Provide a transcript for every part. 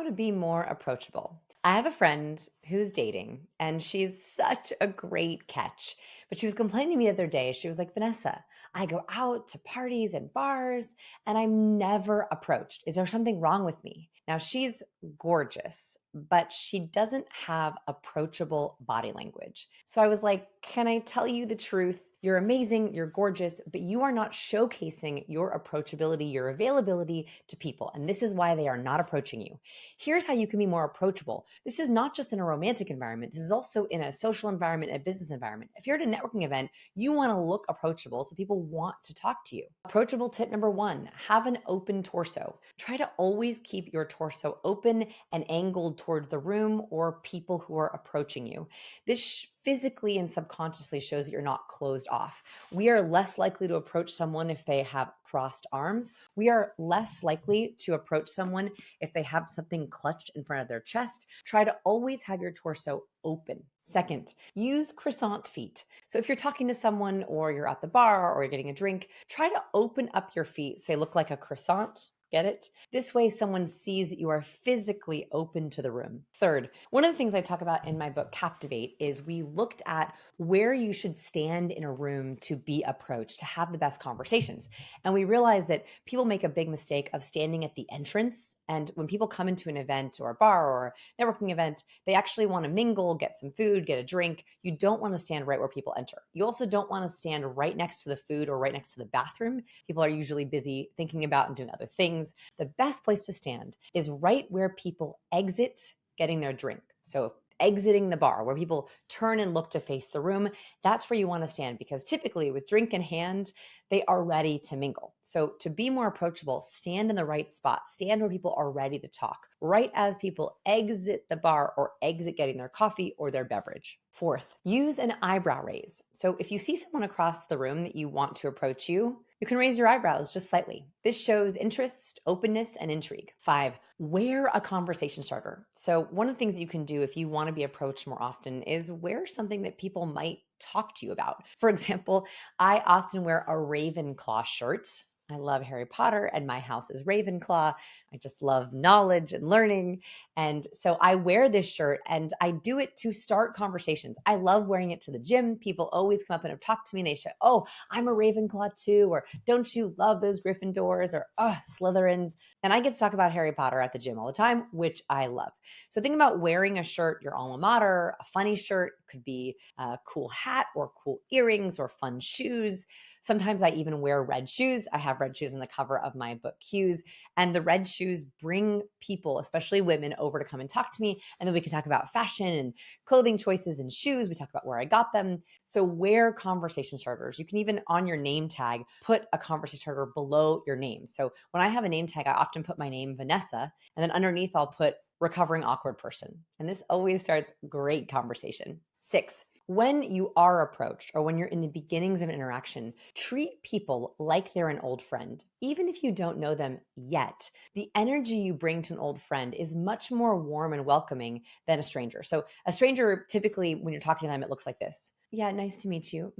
how to be more approachable. I have a friend who's dating, and she's such a great catch. But she was complaining to me the other day. She was like, Vanessa, I go out to parties and bars, and I'm never approached. Is there something wrong with me? Now, she's gorgeous, but she doesn't have approachable body language. So I was like, can I tell you the truth? You're amazing, you're gorgeous, but you are not showcasing your approachability, your availability to people. And this is why they are not approaching you. Here's how you can be more approachable. This is not just in a romantic environment, this is also in a social environment, a business environment. If you're at a networking event, you want to look approachable so people want to talk to you. Approachable tip number one, have an open torso. Try to always keep your torso open and angled towards the room or people who are approaching you. This physically and subconsciously shows that you're not closed off. We are less likely to approach someone if they have crossed arms. We are less likely to approach someone if they have something clutched in front of their chest. Try to always have your torso open. Second, use croissant feet. So if you're talking to someone or you're at the bar or you're getting a drink, try to open up your feet so they look like a croissant. Get it? This way, someone sees that you are physically open to the room. Third, one of the things I talk about in my book, Captivate, is we looked at where you should stand in a room to be approached, to have the best conversations. And we realized that people make a big mistake of standing at the entrance. And when people come into an event or a bar or a networking event, they actually want to mingle, get some food, get a drink. You don't want to stand right where people enter. You also don't want to stand right next to the food or right next to the bathroom. People are usually busy thinking about and doing other things. The best place to stand is right where people exit getting their drink. So exiting the bar, where people turn and look to face the room, that's where you want to stand because typically with drink in hand, they are ready to mingle. So to be more approachable, stand in the right spot, stand where people are ready to talk, right as people exit the bar or exit getting their coffee or their beverage. Fourth, use an eyebrow raise. So if you see someone across the room that you want to approach you, you can raise your eyebrows just slightly. This shows interest, openness, and intrigue. Five, wear a conversation starter. So one of the things you can do if you want to be approached more often is wear something that people might talk to you about. For example, I often wear a Ravenclaw shirt. I love Harry Potter and my house is Ravenclaw. I just love knowledge and learning. And so I wear this shirt and I do it to start conversations. I love wearing it to the gym. People always come up and talk to me and they say, oh, I'm a Ravenclaw too, or don't you love those Gryffindors, or oh, Slytherins. And I get to talk about Harry Potter at the gym all the time, which I love. So think about wearing a shirt, your alma mater, a funny shirt, could be a cool hat or cool earrings or fun shoes. Sometimes I even wear red shoes. I have red shoes in the cover of my book, Cues. And the red shoes bring people, especially women, over to come and talk to me. And then we can talk about fashion and clothing choices and shoes. We talk about where I got them. So wear conversation starters. You can even on your name tag, put a conversation starter below your name. So when I have a name tag, I often put my name, Vanessa, and then underneath I'll put recovering awkward person. And this always starts great conversation. Six, when you are approached or when you're in the beginnings of an interaction, treat people like they're an old friend. Even if you don't know them yet, the energy you bring to an old friend is much more warm and welcoming than a stranger. So a stranger, typically when you're talking to them, it looks like this. Yeah, nice to meet you.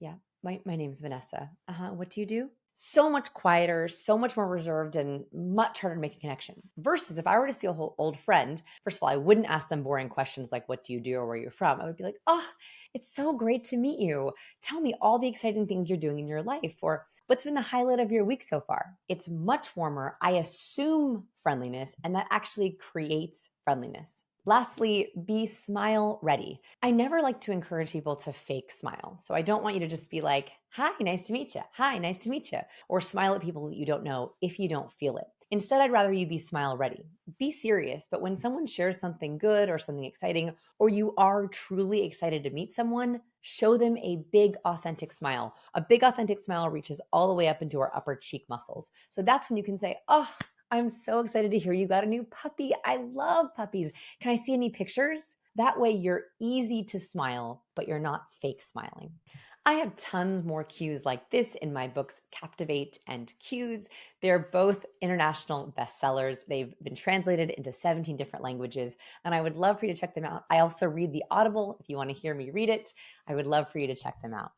Yeah, my name's Vanessa. What do you do? So much quieter, so much more reserved, and much harder to make a connection. Versus if I were to see a whole old friend, first of all, I wouldn't ask them boring questions like, what do you do or where you're from? I would be like, oh, it's so great to meet you. Tell me all the exciting things you're doing in your life, or what's been the highlight of your week so far? It's much warmer. I assume friendliness, and that actually creates friendliness. Lastly, be smile ready. I never like to encourage people to fake smile. So I don't want you to just be like, hi, nice to meet you. Hi, nice to meet you. Or smile at people that you don't know if you don't feel it. Instead, I'd rather you be smile ready. Be serious, but when someone shares something good or something exciting, or you are truly excited to meet someone, show them a big, authentic smile. A big, authentic smile reaches all the way up into our upper cheek muscles. So that's when you can say, oh, I'm so excited to hear you got a new puppy. I love puppies. Can I see any pictures? That way you're easy to smile, but you're not fake smiling. I have tons more cues like this in my books, Captivate and Cues. They're both international bestsellers. They've been translated into 17 different languages, and I would love for you to check them out. I also read the Audible. If you want to hear me read it, I would love for you to check them out.